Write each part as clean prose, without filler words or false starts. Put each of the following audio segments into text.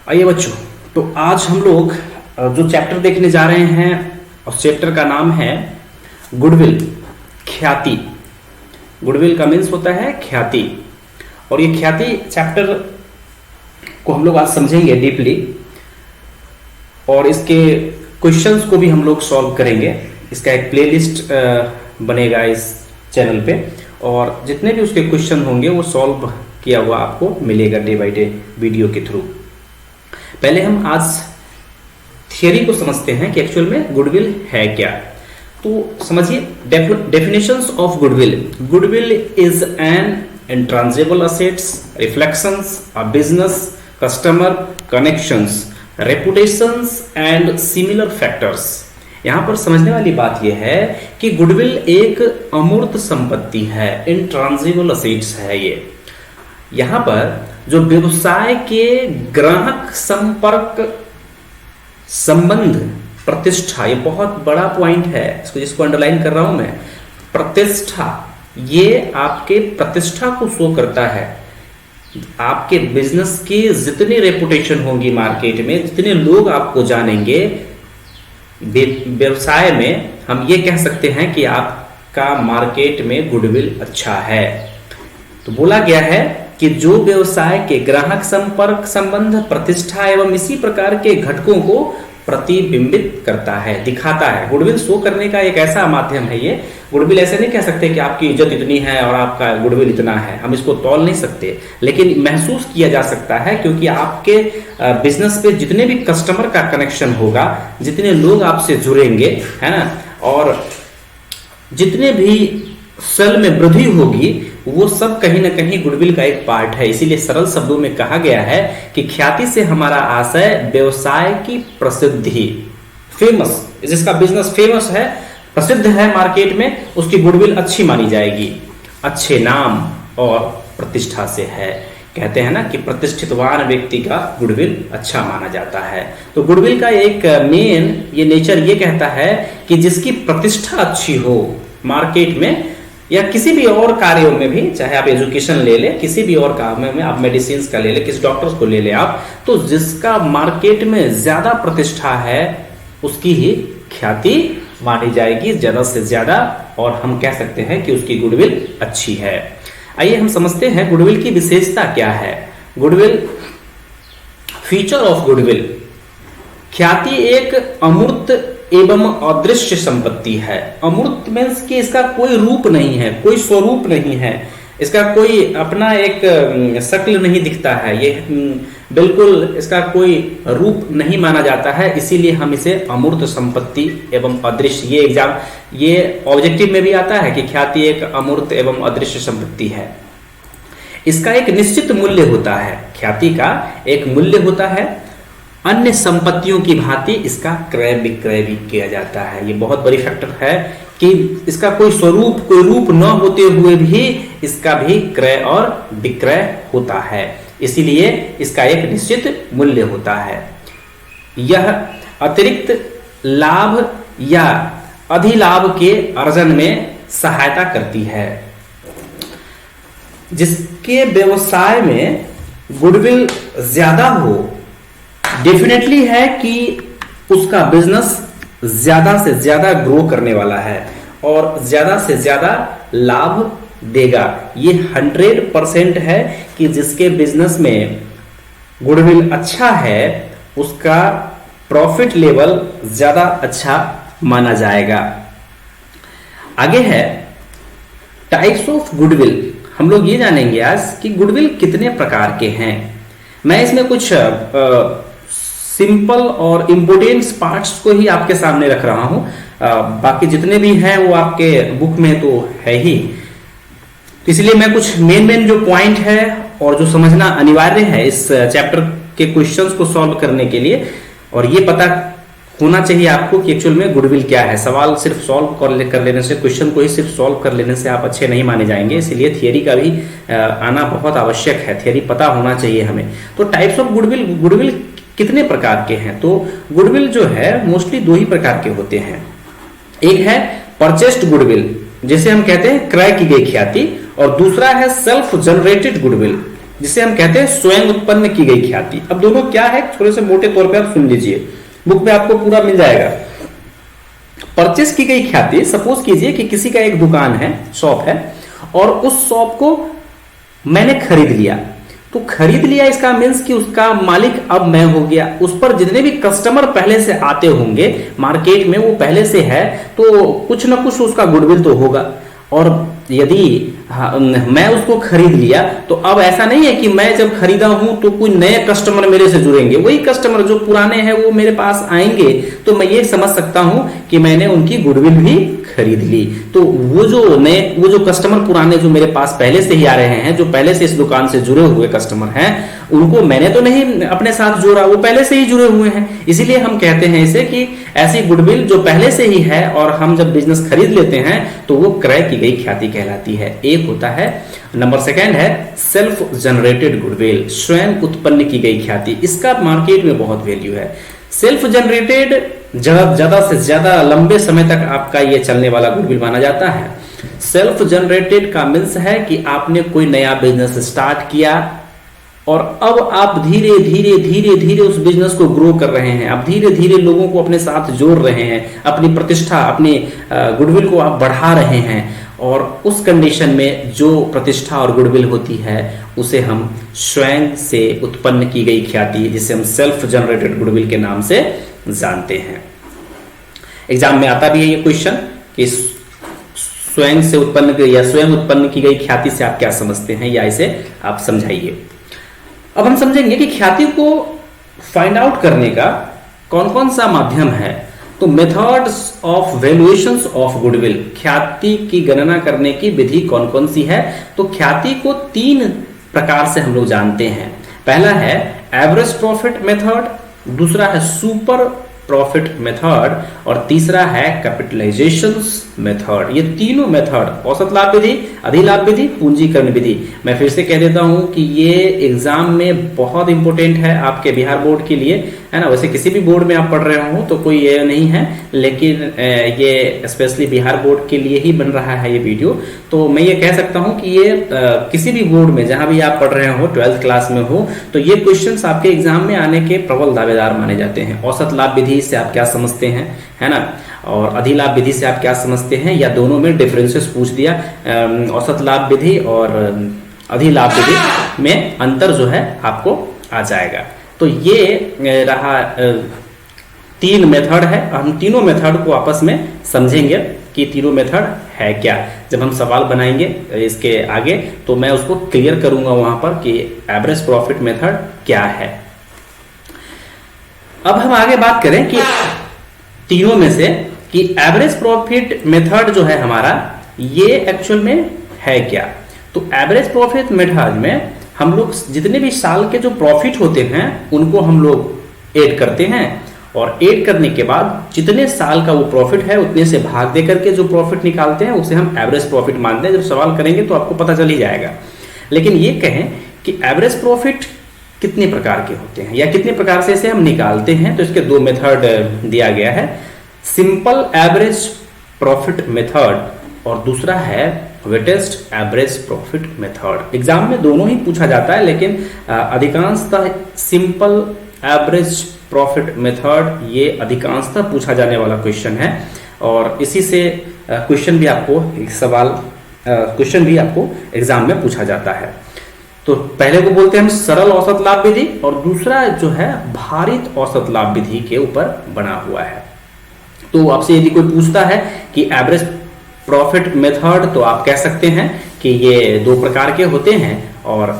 आइए बच्चों, तो आज हम लोग जो चैप्टर देखने जा रहे हैं उस चैप्टर का नाम है गुडविल, ख्याति। गुडविल का मीन्स होता है ख्याति, और ये ख्याति चैप्टर को हम लोग आज समझेंगे डीपली, और इसके क्वेश्चंस को भी हम लोग सॉल्व करेंगे। इसका एक प्लेलिस्ट बनेगा इस चैनल पे, और जितने भी उसके क्वेश्चन होंगे वो सॉल्व किया हुआ आपको मिलेगा डे बाय डे वीडियो के थ्रू। पहले हम आज थियरी को समझते हैं कि एक्चुअल में गुडविल है क्या। तो समझिए definitions of goodwill. Goodwill is an intangible assets, reflections, a business, customer connections, reputations and similar factors. यहां पर समझने वाली बात यह है कि गुडविल एक अमूर्त संपत्ति है, इंट्रांजिबल असेट्स है। ये यहां पर जो व्यवसाय के ग्राहक संपर्क, संबंध, प्रतिष्ठा, ये बहुत बड़ा पॉइंट है, जिसको अंडरलाइन कर रहा हूं मैं। प्रतिष्ठा, ये आपके प्रतिष्ठा को शो करता है। आपके बिजनेस की जितनी रेपुटेशन होगी मार्केट में, जितने लोग आपको जानेंगे व्यवसाय में, हम ये कह सकते हैं कि आपका मार्केट में गुडविल अच्छा है। तो बोला गया है कि जो व्यवसाय के ग्राहक संपर्क, संबंध, प्रतिष्ठा एवं इसी प्रकार के घटकों को प्रतिबिंबित करता है, दिखाता है। गुडविल शो करने का एक ऐसा माध्यम है ये। गुडविल ऐसे नहीं कह सकते कि आपकी इज्जत इतनी है और आपका गुडविल इतना है, हम इसको तौल नहीं सकते, लेकिन महसूस किया जा सकता है, क्योंकि आपके बिजनेस पे जितने भी कस्टमर का कनेक्शन होगा, जितने लोग आपसे जुड़ेंगे, है ना, और जितने भी सेल में वृद्धि होगी, वो सब कहीं ना कहीं गुडविल का एक पार्ट है। इसीलिए सरल शब्दों में कहा गया है कि ख्याति से हमारा आशय व्यवसाय की प्रसिद्धि, फेमस, जिसका बिजनेस फेमस है, प्रसिद्ध है मार्केट में, उसकी गुडविल अच्छी मानी जाएगी, अच्छे नाम और प्रतिष्ठा से है। कहते हैं ना कि प्रतिष्ठितवान व्यक्ति का गुडविल अच्छा माना जाता है। तो गुडविल का एक मेन ये नेचर ये कहता है कि जिसकी प्रतिष्ठा अच्छी हो मार्केट में, या किसी भी और कार्यों में भी, चाहे आप एजुकेशन ले ले, किसी भी और काम में आप मेडिसिन का ले ले, किसी डॉक्टर्स को ले ले आप, तो जिसका मार्केट में ज्यादा प्रतिष्ठा है उसकी ही ख्याति मानी जाएगी ज्यादा से ज्यादा, और हम कह सकते हैं कि उसकी गुडविल अच्छी है। आइए हम समझते हैं गुडविल की विशेषता क्या है। Goodwill, feature of goodwill. ख्याति एक अमूर्त एवं अदृश्य संपत्ति है। अमूर्त मीन्स कि इसका कोई रूप नहीं है, कोई स्वरूप नहीं है, इसका कोई अपना एक शक्ल नहीं दिखता है, ये बिल्कुल इसका कोई रूप नहीं माना जाता है, इसीलिए हम इसे अमूर्त संपत्ति एवं अदृश्य, ये ऑब्जेक्टिव में भी आता है कि ख्याति एक अमूर्त एवं अदृश्य संपत्ति है। इसका एक निश्चित मूल्य होता है, ख्याति का एक मूल्य होता है। अन्य संपत्तियों की भांति इसका क्रय विक्रय भी किया जाता है। ये बहुत बड़ी फैक्टर है कि इसका कोई स्वरूप, कोई रूप न होते हुए भी इसका भी क्रय और विक्रय होता है, इसीलिए इसका एक निश्चित मूल्य होता है। यह अतिरिक्त लाभ या अधिलाभ के अर्जन में सहायता करती है। जिसके व्यवसाय में गुडविल ज्यादा हो, डेफिनेटली है कि उसका बिजनेस ज्यादा से ज्यादा ग्रो करने वाला है और ज्यादा से ज्यादा लाभ देगा। ये 100% है कि जिसके बिजनेस में गुडविल अच्छा है उसका प्रॉफिट लेवल ज्यादा अच्छा माना जाएगा। आगे है टाइप्स ऑफ गुडविल। हम लोग ये जानेंगे आज कि गुडविल कितने प्रकार के हैं। मैं इसमें कुछ सिंपल और इम्पोर्टेंट पार्ट्स को ही आपके सामने रख रहा हूं, बाकी जितने भी हैं वो आपके बुक में तो है ही, इसलिए मैं कुछ मेन जो पॉइंट है और जो समझना अनिवार्य है इस चैप्टर के क्वेश्चंस को सॉल्व करने के लिए, और ये पता होना चाहिए आपको कि एक्चुअल में गुडविल क्या है। सवाल सिर्फ सॉल्व कर लेने से, क्वेश्चन को ही सिर्फ सॉल्व कर लेने से आप अच्छे नहीं माने जाएंगे, इसलिए थियरी का भी आना बहुत आवश्यक है, थियरी पता होना चाहिए हमें। तो टाइप्स ऑफ गुडविल, गुडविल कितने प्रकार के हैं? तो गुडविल जो है मोस्टली दो ही प्रकार के होते हैं। एक है परचेस्ड गुडविल, जिसे हम कहते हैं क्रय की गई ख्याति, और दूसरा है सेल्फ जनरेटेड गुडविल, जिसे हम कहते हैं स्वयं उत्पन्न की गई ख्याति। अब दोनों क्या है थोड़े से मोटे तौर पे आप सुन लीजिए, बुक में आपको पूरा मिल जाएगा। परचेस की गई ख्याति, सपोज कीजिए कि किसी का एक दुकान है, शॉप है, और उस शॉप को मैंने खरीद लिया। तो खरीद लिया इसका मीन्स कि उसका मालिक अब मैं हो गया। उस पर जितने भी कस्टमर पहले से आते होंगे मार्केट में, वो पहले से है, तो कुछ ना कुछ उसका गुडविल तो होगा। और यदि मैं उसको खरीद लिया तो अब ऐसा नहीं है कि मैं जब खरीदा हूं तो कोई नए कस्टमर मेरे से जुड़ेंगे, वही कस्टमर जो पुराने हैं वो मेरे पास आएंगे। तो मैं ये समझ सकता हूं कि मैंने उनकी गुडविल भी खरीद ली। तो वो जो कस्टमर पुराने जो मेरे पास पहले से ही आ रहे हैं, जो पहले से इस दुकान से जुड़े हुए कस्टमर हैं, उनको मैंने तो नहीं अपने साथ जोड़ा, वो पहले से ही जुड़े हुए हैं। इसीलिए हम कहते हैं इसे कि ऐसी गुडविल जो पहले से ही है और हम जब बिजनेस खरीद लेते हैं तो वो क्रय की गई ख्याति कहलाती है। एक होता है, नंबर सेकंड है सेल्फ जनरेटेड गुडविल, स्वयं उत्पन्न की गई ख्याति। इसका मार्केट में बहुत वैल्यू है। सेल्फ जनरेटेड ज्यादा से ज्यादा लंबे समय तक आपका ये चलने वाला गुडविल माना जाता है। सेल्फ जनरेटेड का मीन्स है कि आपने कोई नया बिजनेस स्टार्ट किया और अब आप धीरे धीरे धीरे धीरे उस बिजनेस को ग्रो कर रहे हैं, आप धीरे धीरे लोगों को अपने साथ जोड़ रहे हैं, अपनी प्रतिष्ठा, अपनी गुडविल को आप बढ़ा रहे हैं। और उस कंडीशन में जो प्रतिष्ठा और गुडविल होती है उसे हम स्वयं से उत्पन्न की गई ख्याति, जिसे हम सेल्फ जनरेटेड गुडविल के नाम से जानते हैं। एग्जाम में आता भी है ये क्वेश्चन कि स्वयं से उत्पन्न या स्वयं उत्पन्न की गई ख्याति से आप क्या समझते हैं, या इसे आप समझाइए। अब हम समझेंगे कि ख्याति को फाइंड आउट करने का कौन कौन सा माध्यम है। तो methods of valuations of goodwill, ख्याति की गणना करने की विधि कौन कौन सी है। तो ख्याति को 3 प्रकार से हम लोग जानते हैं। पहला है एवरेज प्रॉफिट मेथड, दूसरा है सुपर प्रॉफिट मेथड और तीसरा है कैपिटलाइजेशंस मेथड। ये तीनों मेथड, औसत लाभ विधि, अधिलाभ विधि, पूंजीकरण विधि, मैं फिर से कह देता हूं कि ये एग्जाम में बहुत इंपॉर्टेंट है आपके बिहार बोर्ड के लिए, है ना। वैसे किसी भी बोर्ड में आप पढ़ रहे हो तो कोई ये नहीं है, लेकिन ये स्पेशली बिहार बोर्ड के लिए ही बन रहा है ये वीडियो। तो मैं ये कह सकता हूं कि ये किसी भी बोर्ड में जहां भी आप पढ़ रहे हो, 12th क्लास में हो, तो ये क्वेश्चंस आपके एग्जाम में आने के प्रबल दावेदार माने जाते हैं। औसत लाभ विधि से आप क्या समझते हैं, है ना, और अधिलाभ विधि से आप क्या समझते हैं, या दोनों में डिफरेंसेस पूछ दिया। औसत लाभ विधि और अधिलाभ विधि में अंतर जो है आपको आ जाएगा। तो ये रहा 3 मेथड है। हम तीनों मेथड को आपस में समझेंगे कि तीनों मेथड है क्या। जब हम सवाल बनाएंगे इसके आगे तो मैं उसको क्लियर करूंगा वहां पर कि एवरेज प्रॉफिट मेथड क्या है। अब हम आगे बात करें कि तीनों में से कि एवरेज प्रॉफिट मेथड जो है हमारा, ये एक्चुअल में है क्या। तो एवरेज प्रॉफिट मेथड में हम लोग जितने भी साल के जो प्रॉफिट होते हैं उनको हम लोग ऐड करते हैं, और ऐड करने के बाद जितने साल का वो प्रॉफिट है उतने से भाग दे करके जो प्रॉफिट निकालते हैं उसे हम एवरेज प्रॉफिट मानते हैं। जब सवाल करेंगे तो आपको पता चल ही जाएगा। लेकिन ये कहें कि एवरेज प्रॉफिट कितने प्रकार के होते हैं या कितने प्रकार से इसे हम निकालते हैं, तो इसके 2 मेथड दिया गया है। सिंपल एवरेज प्रॉफिट मेथड और दूसरा है wettest average profit method. Exam में दोनों ही पूछा जाता है, लेकिन अधिकांशतः सिंपल एवरेज प्रॉफिट मेथड ये अधिकांशतः पूछा जाने वाला क्वेश्चन है, और इसी से क्वेश्चन भी आपको एग्जाम में पूछा जाता है। तो पहले को बोलते हैं हम सरल औसत लाभ विधि, और दूसरा जो है भारित औसत लाभ विधि के ऊपर बना हुआ है। तो आपसे यदि कोई पूछता है कि एवरेज प्रॉफिट मेथड, तो आप कह सकते हैं कि ये 2 प्रकार के होते हैं, और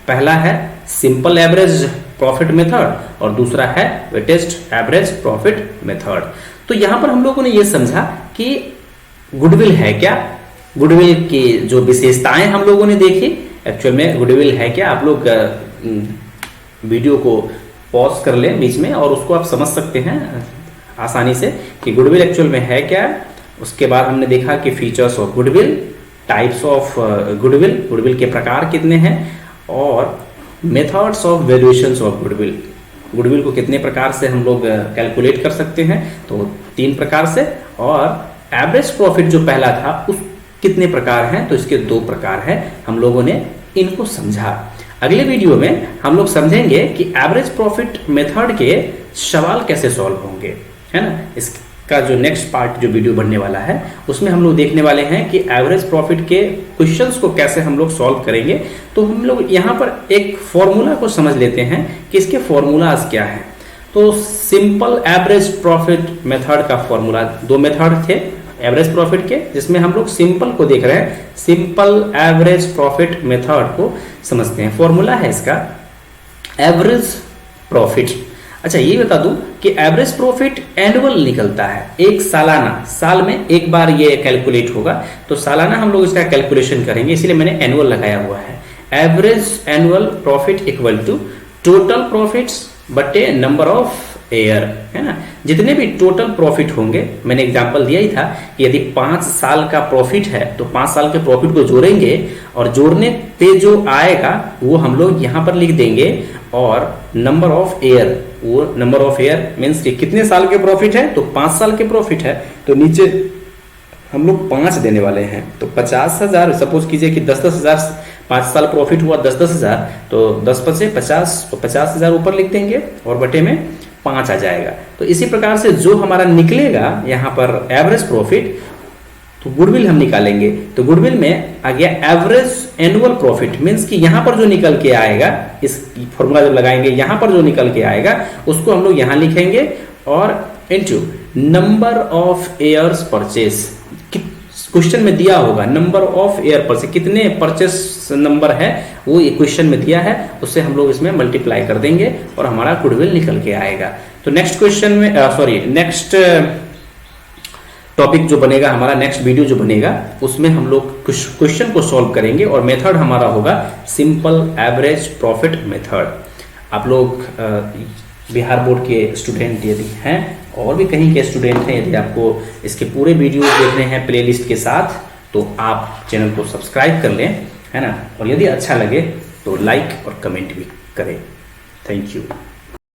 पहला है सिंपल एवरेज प्रॉफिट मेथड और दूसरा है वेटेस्ट एवरेज प्रॉफिट मेथड। तो यहां पर हम लोगों ने ये समझा कि गुडविल है क्या, गुडविल की जो विशेषताएं हम लोगों ने देखी, एक्चुअल में गुडविल है क्या। आप लोग वीडियो को पॉज कर लें बीच में और उसको आप समझ सकते हैं आसानी से कि गुडविल एक्चुअल में है क्या। उसके बाद हमने देखा कि features of goodwill, types of goodwill, goodwill के प्रकार कितने हैं, और methods of valuations of goodwill, goodwill को कितने प्रकार से हम लोग कैलकुलेट कर सकते हैं, तो 3 प्रकार से। और एवरेज प्रॉफिट जो पहला था उस कितने प्रकार हैं, तो इसके 2 प्रकार हैं। हम लोगों ने इनको समझा। अगले वीडियो में हम लोग समझेंगे कि एवरेज प्रॉफिट मेथड के सवाल कैसे सॉल्व होंगे, है ना। इसका जो नेक्स्ट पार्ट जो वीडियो बनने वाला है उसमें हम लोग देखने वाले हैं कि एवरेज प्रॉफिट के क्वेश्चंस को कैसे हम लोग सॉल्व करेंगे। तो हम लोग यहाँ पर एक फॉर्मूला को समझ लेते हैं कि इसके फॉर्मूलाज क्या है। तो सिंपल एवरेज प्रॉफिट मेथड का फॉर्मूला, दो मेथड थे एवरेज प्रॉफिट के, जिसमें हम लोग सिंपल को देख रहे हैं। सिंपल एवरेज प्रॉफिट मेथड को समझते हैं। फॉर्मूला है इसका एवरेज प्रॉफिट। अच्छा ये बता दूं कि एवरेज प्रॉफिट एनुअल निकलता है, एक सालाना, साल में एक बार ये कैलकुलेट होगा। तो सालाना हम लोग इसका कैलकुलेशन करेंगे, इसलिए मैंने एनुअल लगाया हुआ है। Average annual profit equal to total profits बटे नंबर ऑफ ईयर, है ना। जितने भी टोटल प्रॉफिट होंगे, मैंने एग्जांपल दिया ही था कि यदि 5 साल का प्रॉफिट है तो 5 साल के प्रॉफिट को जोड़ेंगे और जोड़ने पे जो आएगा वो हम लोग यहाँ पर लिख देंगे। और नंबर ऑफ ईयर, वो नंबर ऑफ ईयर मीन्स कि कितने साल के प्रॉफिट है, तो 5 साल के प्रॉफिट है तो नीचे हम लोग 5 देने वाले हैं। तो 50,000, सपोज कीजिए कि 10-10 हजार, 5 साल प्रॉफिट हुआ 10-10 हजार, तो 10 × 5 = 50, तो 50,000 ऊपर लिख देंगे और बटे में 5 आ जाएगा। तो इसी प्रकार से जो हमारा निकलेगा यहाँ पर एवरेज प्रॉफिट, तो गुडविल हम निकालेंगे। तो गुडविल में आ गया एवरेज एनुअल प्रॉफिट, मीन्स कि यहाँ पर जो निकल के आएगा, इस फॉर्मूला जब लगाएंगे यहाँ पर जो निकल के आएगा उसको हम लोग यहाँ लिखेंगे और into number of years purchase. Question में दिया होगा नंबर ऑफ ईयर परचेस, कितने परचेस नंबर है वो क्वेश्चन में दिया है, उससे हम लोग इसमें मल्टीप्लाई कर देंगे और हमारा गुडविल निकल के आएगा। तो नेक्स्ट क्वेश्चन में नेक्स्ट टॉपिक जो बनेगा हमारा, नेक्स्ट वीडियो जो बनेगा उसमें हम लोग कुछ क्वेश्चन को सॉल्व करेंगे और मेथड हमारा होगा सिंपल एवरेज प्रॉफिट मेथड। आप लोग बिहार बोर्ड के स्टूडेंट यदि हैं और भी कहीं के स्टूडेंट हैं, यदि आपको इसके पूरे वीडियो देखने हैं प्लेलिस्ट के साथ, तो आप चैनल को सब्सक्राइब कर लें, है ना। और यदि अच्छा लगे तो लाइक और कमेंट भी करें। Thank you.